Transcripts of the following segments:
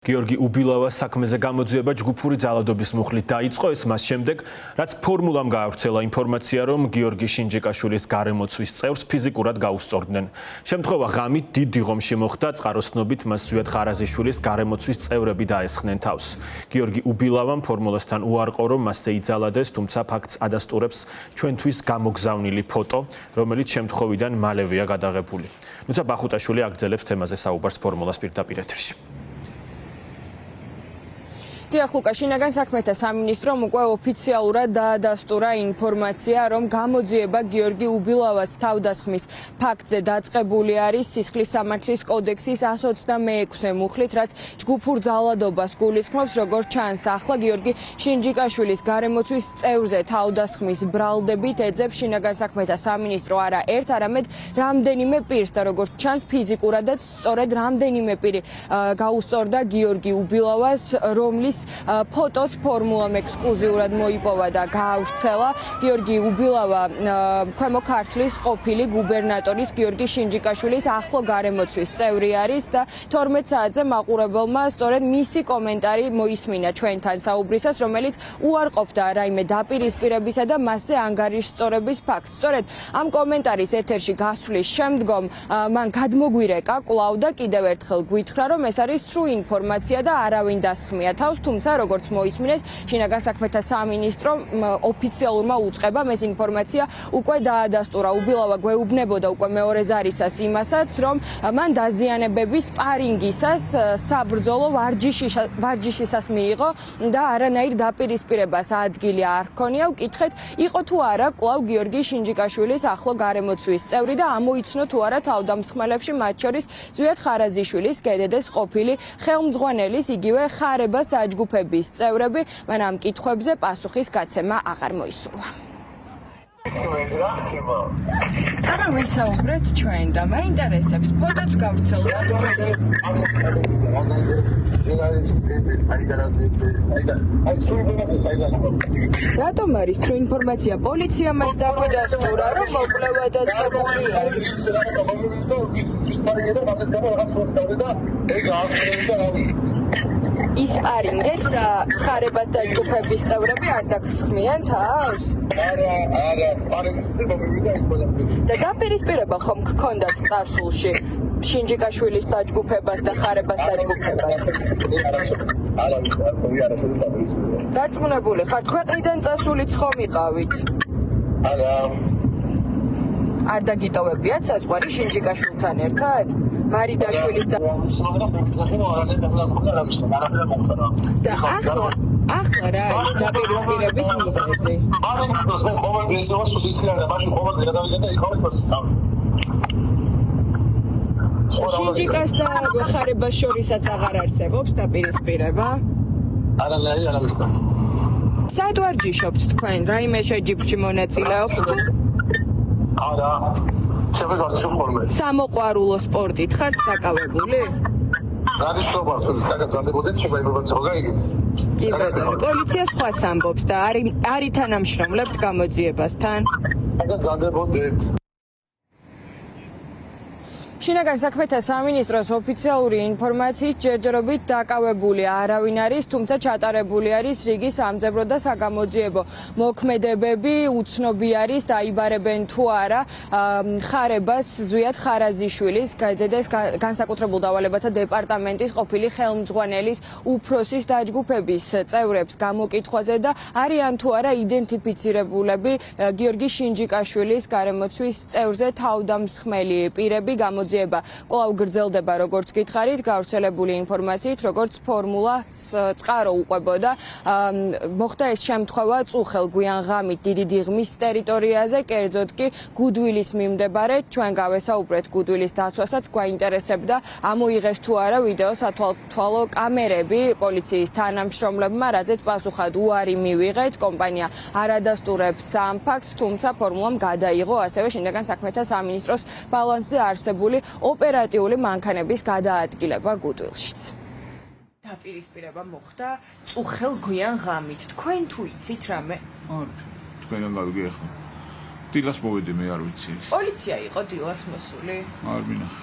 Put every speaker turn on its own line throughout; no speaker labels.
გიორგი უბილავას საქმეზე გამოძიება ჯგუფური ძალადობის მუხლით დაიწყო, ეს მას შემდეგ, რაც ფორმულამ გაავრცელა ინფორმაცია, რომ გიორგი შინჯიკაშვილის გარემოცვის წევრს ფიზიკურად გაუსწორდნენ. შემთხვევა ღამით დიდ დიღომში მოხდა, წყაროსნობით მას ზვიად ხარაზიშვილის გარემოცვის წევრები დაესხნენ თავს. გიორგი უბილავამ ფორმულასთან უარყო, რომ მასზე იძალადეს, თუმცა ფაქტს ადასტურებს ჩვენთვის გამოგზავნილი ფოტო, რომელიც შემთხვევიდან მალევეა გადაღებული. თუმცა ბახუტაშვილი აგრძელებს თემაზე საუბარს ფორმულას პირდაპირ ეთერში.
დიახ, ლუკა, შინაგან საქმეთა სამინისტრომ უკვე ოფიციალურად დაადასტურა ინფორმაცია, რომ გამოძიება გიორგი უბილავას თავდასხმის ფაქტზე დაწყებული არის სისხლის სამართლის კოდექსის 126 მუხლით, რაც ჯგუფურ ძალადობას გულისხმობს, როგორც ჩანს, ახლა გიორგი შინჯიკაშვილის გარემოცვის წევრზე თავდასხმის ბრალდებით ეძებს შინაგან საქმეთა სამინისტრო არა ერთ, არამედ რამდენიმე პირს და როგორც ჩანს, ფიზიკურადაც სწორედ რამდენიმე პირი გაუსწორდა გიორგი უბილავას, რომლის ფოტოც ფორმულამ ექსკლუზიურად მოიპოვა და გაავრცელა. გიორგი უბილავა ქვემო ქართლის ყოფილი გუბერნატორის გიორგი შინჯიკაშვილის ახლო გარემოცვის წევრი არის და 12 საათზე მაყურებელმა სწორედ მისი კომენტარი მოისმინა ჩვენთან საუბრისას, რომელიც უარყოფდა რაიმე დაპირისპირებისა და მასზე ანგარიშსწორების ფაქტს. სწორედ ამ კომენტარის ეთერში გასვლის შემდგომ მან გადმოგვირეკა კვლავ და კიდევ ერთხელ გვითხრა, რომ ეს არის სრულ ინფორმაცია და არავინ დასხმია თავს. თუმცა, როგორც მოისმინეთ, შინაგან საქმეთა სამინისტრომ ოფიციალურმა უწყებამ ეს ინფორმაცია უკვე დაადასტურა. უბილავა გვეუბნებოდა უკვე მეორე ზარისას იმასაც, რომ მან დაზიანებების პარინგისას საბრძოლო ვარჯიშისას მიიღო და არანაირ დაპირისპირებას ადგილი არ ჰქონია. ვკითხეთ, იყო თუ არა კვლავ გიორგი შინჯიკაშვილის ახლო გარემოცვის წევრი და ამოიცნო თუ არა თავდამსხმელებში, მათ შორის ზვიად ხარაზიშვილის გედედეს ყოფილი ხელმძღვანელის, იგივე ხარებას დაჯგუფების წევრები. მან ამ კითხვებზე პასუხის გაცემა აღარ მოისურვა.
Წამა ვისაუბრეთ ჩვენ და მაინტერესებს ფოტოც გავრცელდა. რატომ არის თუ ინფორმაცია პოლიცია მას დაგვიდასტურა, რომ მოკვლევა დაწყებულია? ის პარინგებს და ხარებას დაჯგუფების წევრები არ დაგსხმიან თავს?
არა, პარინგზე მომივიდა იქ ყველაფერი.
და დაპირისპირება ხომ გქონდათ წარსულში შინჯიკაშვილის დაჯგუფებას და ხარებას დაჯგუფებას?
არა, არასოდეს დაპირისპირება.
დარწმუნებული ხართ, ქვეყნიდან წასულიც ხომ იყავით?
არა.
არ დაგიტოვებიათ საზღვარი შინჯიკაშვილთან ერთად? მარიდაშვილის და
და
ახლა რა არის დაპირისპირების მიზეზი?
პარინგს მე ყოველდღე ისევა სუსისხლია და მაშინ ყოველდღე გადავიდა და იქავით მას.
შინჯიკას და ხარებას შორისაც აღარ არსებობს დაპირისპირება?
არანაირი არ არის.
სად ვარჯიშობთ თქვენ? რაიმე შეჯიბრში მონაწილეობთ?
არა. შევეძარჩევ ხოლმე.
სამოყვარულო სპორტით ხართ დაკავებული?
რადიშობა დაგაძანდებოდეთ შეგაიბებაც ხო გაიგეთ?
კი ბატონო, პოლიცია სხვას ამბობს და არ ითანამშრომლებთ გამოძიებასთან?
დაგაძანდებოდეთ.
შინაგან საქმეთა სამინისტროს ოფიციალური ინფორმაციით ჯერჯერობით დაკავებული არავინ არის, თუმცა ჩატარებული არის რიგი სამძებრო და საგამოძიებო მოქმედებები. უცნობი არის დაიბარებენ თუ არა ხარებას ზვიად ხარაზიშვილის გედედეს განსაკუთრებულ დავალებათა დეპარტამენტის ყოფილი ხელმძღვანელის უფროსის დაჯგუფების წევრებს გამოკითხვაზე და არიან თუ არა იდენტიფიცირებულები გიორგი შინჯიკაშვილის გარემოცვის წევრზე თავდამსხმელი პირები. გამოძიება კვლავ გრძელდება, როგორც გითხარით, გავრცელებული ინფორმაციით, როგორც ფორმულას წყარო უყვებოდა. მოხდა ეს შემთხვევა წუხელ გვიან ღამით დიდი დიღმის ტერიტორიაზე, კერძოდ კი გუდვილის მიმდებარედ. ჩვენ გავესაუბრეთ გუდვილის დაცვასაც, გვაინტერესებდა ამოიღეს თუ არა ვიდეო სათვალთვალო კამერები პოლიციის თანამშრომლებმა, რაზეც პასუხად უარი მივიღეთ. კომპანია არ ადასტურებს ამ ფაქტს, თუმცა ფორმულამ გადაიღო ასევე შინაგან საქმეთა სამინისტროს ბალანსზე არსებული ოპერატიული მანქანების გადაადგილება გუდვილშიც.
დაპირისპირება მოხდა წუხელ გვიან ღამით. თქვენ თუ იცით რამე?
არა, თქვენგან გავიგე. დილას მოვედი მე არ ვიცი.
პოლიცია იყო დილას მოსული?
არ მინახე.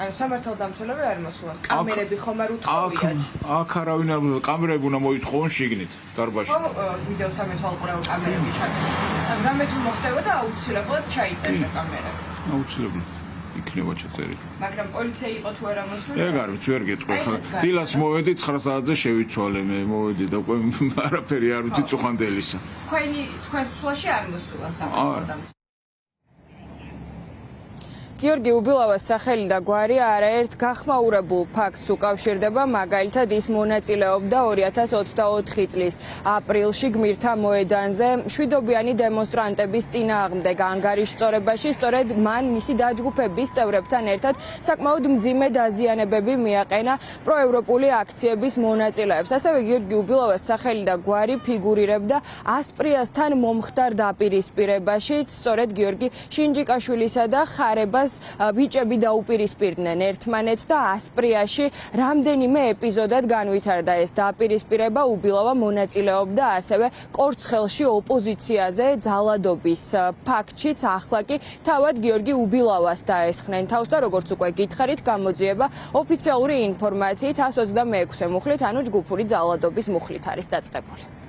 ანუ სამართალდამცველები არ მოსულან. კამერები ხომ არ უთხოვიათ?
აქ არავინ არ კამერები უნდა მოითხოვონ შიგნით დარბაზში.
ხო, ვიდეო სამეთვალყურეო კამერები ჩაწერთ. ანუ რამე თუ მოხდება და აუცილებლად ჩაიწერდა კამერები.
აუცილებლად იქნება ჩაწერილი.
მაგრამ პოლიცია იყო თუ არა მოსული?
ეგ არ ვიცი, ვერ გეტყვი. დილას მოვედი 9 საათზე შევიცვალე მე, მოვედი და უკვე არაფერი არ ვიცი წუხანდელისა.
თქვენ სულაში არ მოსულან სამართალდამცველები. გიორგი უბილავას სახელი და გვარი არაერთ გახმაურებულ ფაქტს უკავშირდება, მაგალითად ის მონაწილეობდა 2024 წლის აპრილში გმირთა მოედანზე მშვიდობიანი დემონსტრანტების წინააღმდეგ ანგარიშწორებაში, სწორედ მან მისი დაჯგუფების წევრებთან ერთად საკმაოდ მძიმე დაზიანებები მიაყენა პროევროპული აქციების მონაწილეებს. ასევე გიორგი უბილავას სახელი და გვარი ფიგურირებდა ასპრიასთან მომხდარ დაპირისპირებაში, სწორედ გიორგი შინჯიკაშვილისა და ხარებას ბიჭები დაუპირისპირდნენ ერთმანეთს და ასპრიაში რამდენიმე ეპიზოდად განვითარდა ეს დაპირისპირება. უბილავა მონაწილეობდა ასევე კორცხელში ოპოზიციაზე ძალადობის ფაქტშიც. ახლა კი თავად გიორგი უბილავას დაესხნენ თავს და როგორც უკვე გითხარით, გამოძიება ოფიციალური ინფორმაციით 126 მუხლით, ანუ ჯგუფური ძალადობის მუხლით არის დაწყებული.